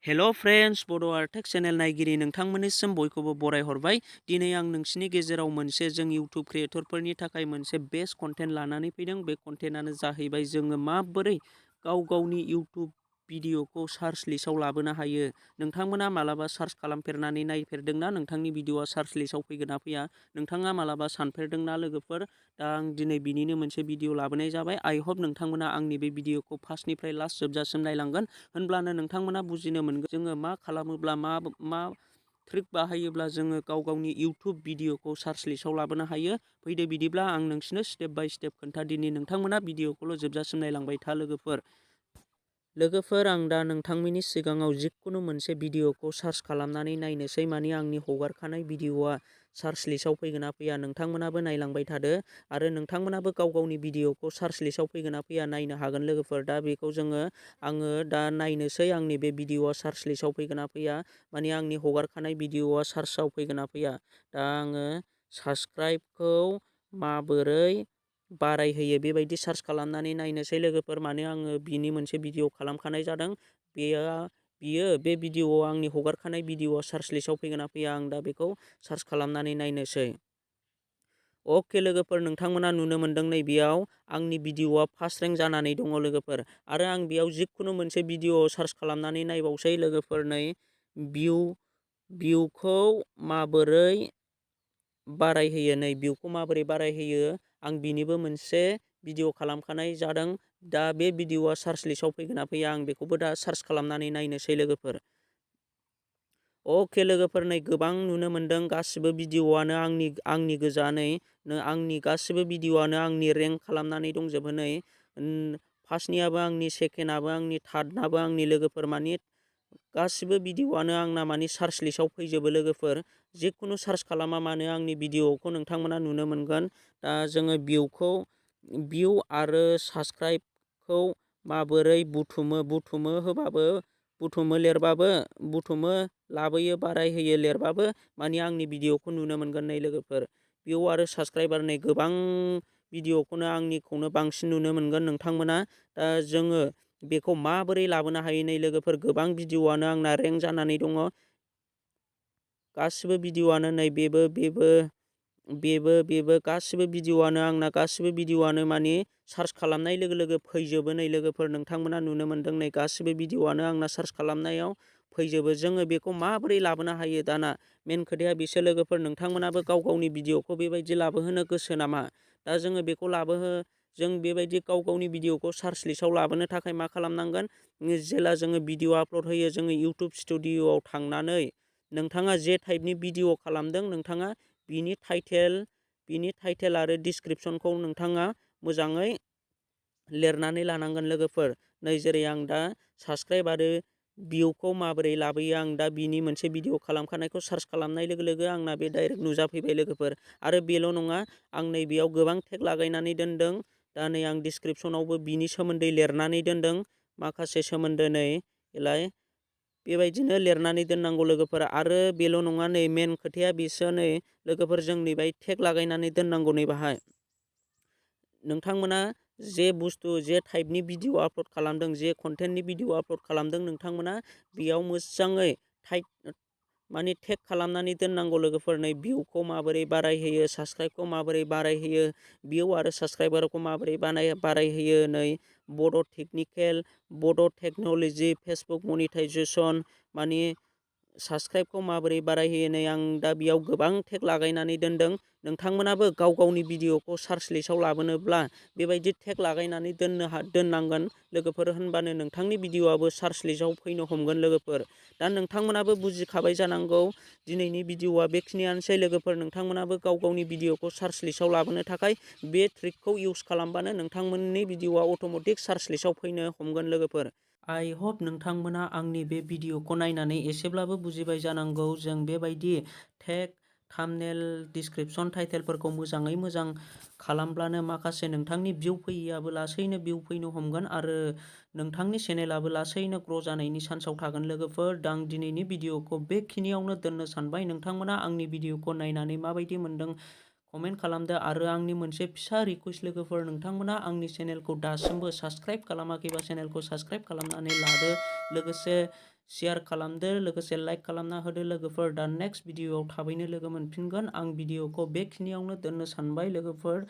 हेल' friends बड' Artech channel नायगिरि नोंथांमोननिसिम बयखौबो बराय हरबाय। दिनै आं नोंसिनि गेजेराव मोनसे जों इउटुब क्रिएटरफोरनि थाखाय मोनसे बेस्ट कन्टेन्ट लानानै फैदों। बे कन्टेन्टआनो जाहैबाय जोङो माबोरै गावनि इउटुब भिडिअखौ सार्च लिस्टआव लाबोनो हायो। नोंथांमोना मालाबा सार्च खालामफेरनानै नायफेरदोंना नोंथांनि भिडिअआ सार्च लिस्टआव फैगोन ना फैया? नोंथाङा मालाबा सानफेरदोंना लोगोफोर? दा आं दिनै बिनिनो मोनसे भिडिअ लाबोनाय जाबाय। आइ होप नोंथांमोना आंनि बे भिडिअखौ फार्स्टनिफ्राय लास्ट जोबजासिम नायलांगोन। होनब्लानो नोंथांमोना बुजिनो मोनगोन जोङो मा खालामोब्ला मा ट्रिक बाहायोब्ला जोङो गावनि इउटुब भिडिअखौ सार्च लिस्टआव लाबोनो हायो। फैदो बिदिब्ला आं नोंसिनो स्टेप बाय स्टेप खोन्थादिनि। नोंथांमोना भिडिअखौल' जोबजासिम नायलांबाय था लोगोफोर आं दा नोंथांमोननि सिगाङाव जिखुनु मोनसे भिडिअखौ सार्च खालामनानै नायनोसै माने आंनि हगारखानाय भिडिअआ सार्च लिस्टआव फैगोन ना फैया नोंथांमोनाबो नायलांबाय थादो आरो नोंथांमोनाबो गावनि भिडिअखौ सार्च लिस्टआव फैगोन ना फैया नायनो हागोन लोगोफोर। दा बेखौ आङो दा नायनोसै आंनि बे भिडिअआ सार्च लिस्टआव फैगोन ना फैया, माने आंनि हगारखानाय भिडिअआ सार्चआव फैगोन ना फैया। दा आङो साबस्क्राइबखौ माबोरै बारायहोयो बेबायदि सार्च खालामनानै नायनोसै लोगोफोर। माने आङो बिनि मोनसे भिडिअ खालामखानाय जादों। बियो बे भिडिअआव आंनि हगारखानाय भिडिअआ सार्च लिस्टआव फैगोन ना फैया आं दा बेखौ सार्च खालामनानै नायनोसै। अके लोगोफोर, नोंथांमोना नुनो मोनदों नैबेयाव आंनि भिडिअआ फार्स्ट रेंक जानानै दङ लोगोफोर। आरो आं बेयाव जिखुनु मोनसे भिडिअ सार्च खालामनानै नायबावसै लोगोफोर। नै भिउखौ माबोरै बारायहोयो, नै भिउखौ माबोरै बारायहोयो आं बिनिबो मोनसे भिडिअ खालामखानाय जादों। दा बे भिडिअआ सार्च लिस्टआव फैगोन ना फैया आं बेखौबो दा सार्च खालामनानै नायनोसै लोगोफोर। अके लोगोफोर, नै गोबां नुनो मोनदों गासिबो भिडिअआनो आंनि गोजा। नै आंनि गासिबो भिडिअआनो आंनि रेंक खालामनानै दंजोबो। नै फार्स्टनियाबो आंनि, सेकेन्डआबो आंनि, थार्डनाबो आंनि लोगोफोर। माने गासिबो भिडिअआनो आंना माने सार्च लिस्टआव फैजोबो लोगोफोर। जिखुनु सार्च खालामा मानो आंनि भिडिअखौ नोंथांमोना नुनो मोनगोन। दा जोङो भिउ आरो साबस्क्राइबखौ माबोरै बुथुमो लाबोयो बारायहोयो लिरबाबो माने आंनि भिडिअखौ नुनो मोनगोन। नै लोगोफोर, भिउ आरो साबस्क्राइबार नै गोबां भिडिअखौनो आंनिखौनो बांसिन नुनो मोनगोन नोंथांमोना। दा जोङो बेखौ माबोरै लाबोनो हायो नै लोगोफोर, गोबां भिडिअआनो आंना रेंक जानानै दङ। गासिबो भिडिअआनो नै बेबो गासिबो भिडिअआनो माने सार्च खालामनाय लोगो लोगो फैजोबो। नै लोगोफोर, नोंथांमोना नुनो मोनदों नै गासिबो भिडिअआनो आंना सार्च खालामनायाव फैजोबो। जोङो बेखौ माबोरै लाबोनो हायो दाना मेन खोथाया बेसो लोगोफोर। नोंथांमोनाबो गावनि भिडिअखौ बेबायदि लाबोहोनो गोसो नामा? दा जोङो बेखौ जों बेबायदि गावनि भिडिअखौ सार्च लिस्टआव लाबोनो थाखाय मा खालामनांगोन? जेला जोङो भिडिअ आपल'ड होयो जोङो इउटुब स्टुडिअ'आव थांनानै नोंथाङा जे टाइपनि भिडिअ खालामदों नोंथाङा बिनि टाइटेल आरो डिसक्रिपसनखौ नोंथाङा मोजाङै लिरनानै लानांगोन लोगोफोर। नै जेरै आं दा साबस्क्राइब आरो भिउखौ माबोरै लाबोयो आं दा बिनि मोनसे भिडिअ खालामखानायखौ सार्च खालामनाय लोगो लोगो आंना बे डाइरेक्ट नुजाफैबाय लोगोफोर। आरो बेल' नङा, आं नै बेयाव गोबां टेग लागायनानै दोनदों। दा नै आं डिसक्रिपसनावबो बिनि सोमोन्दै लिरनानै दोनदों माखासे सोमोन्दो। नै बेबायदिनो लिरनानै दोननांगौ लोगोफोर। आरो बेल' नङा, नै मेन खोथाया बेसो नै लोगोफोर, जोंनि बाय टेग लागायनानै दोननांगौ। नै बाहाय नोंथांमोना जे टाइपनि भिडिअ आपल'ड खालामदों, जे कन्टेन्टनि भिडिअ आपल'ड खालामदों नोंथांमोना बेयाव मोजाङै माने टेग खालामनानै दोननांगौ लोगोफोर। नै भिउखौ माबोरै बारायहोयो, साबस्क्राइबखौ माबोरै बारायहोयो, भिउ आरो साबस्क्राइबारखौ माबोरै बारायहोयो। नै बड' टेकनिकेल, बड' टेक्न'लजि, फेसबुक मनिटाइजेसन, माने साबस्क्राइबखौ माबोरै बारायहोयो। नै आं दा बेयाव गोबां टेग लागायनानै दोनदों। नोंथांमोनाबो गावनि भिडिअखौ सार्च लिस्टआव लाबोनोब्ला बेबायदि टेग लागायनानै दोननांगोन लोगोफोर। होनबानो नोंथांनि भिडिअआबो सार्च लिस्टआव फैनो हमगोन लोगोफोर। दा नोंथांमोनाबो बुजिखाबाय जानांगौ। दिनैनि भिडिअआ बेखिनियानोसै लोगोफोर। नोंथांमोनाबो गावनि भिडिअखौ सार्च लिस्टआव लाबोनो थाखाय बे ट्रिकखौ इउस खालामबानो नोंथांमोननि भिडिअआ अट'मेटिक सार्च लिस्टआव फैनो हमगोन लोगोफोर। आइ होप नोंथांमोना आंनि बे भिडिअखौ नायनानै एसेब्लाबो बुजिबाय जानांगौ। जों बेबायदि टेग, थाम्बनेल, डिसक्रिपसन, टाइटेलफोरखौ मोजाङै मोजां खालामब्लानो माखासे नोंथांनि भिउ फैयैयाबो लासैनो भिउ फैनो हमगोन आरो नोंथांनि चेनेलाबो लासैनो ग्र' जानायनि चान्सआव थागोन लोगोफोर। दा आं दिनैनि भिडिअखौ बेखिनियावनो दोननो सानबाय। नोंथांमोना आंनि भिडिअखौ नायनानै माबायदि मोनदों कमेन्ट खालामदो। आरो आंनि मोनसे फिसा रिकुवेस्ट लोगोफोर, नोंथांमोना आंनि चेनेलखौ दासिमबो साबस्क्राइब खालामाखैबा चेनेलखौ साबस्क्राइब खालामनानै लादो। लोगोसे शेयार खालामदो, लोगोसे लाइक खालामना होदो लोगोफोर। दा नेक्स्ट भिडिअआव थाबैनो लोगो मोनफिनगोन। आं भिडिअखौ बेखिनियावनो दोननो सानबाय लोगोफोर।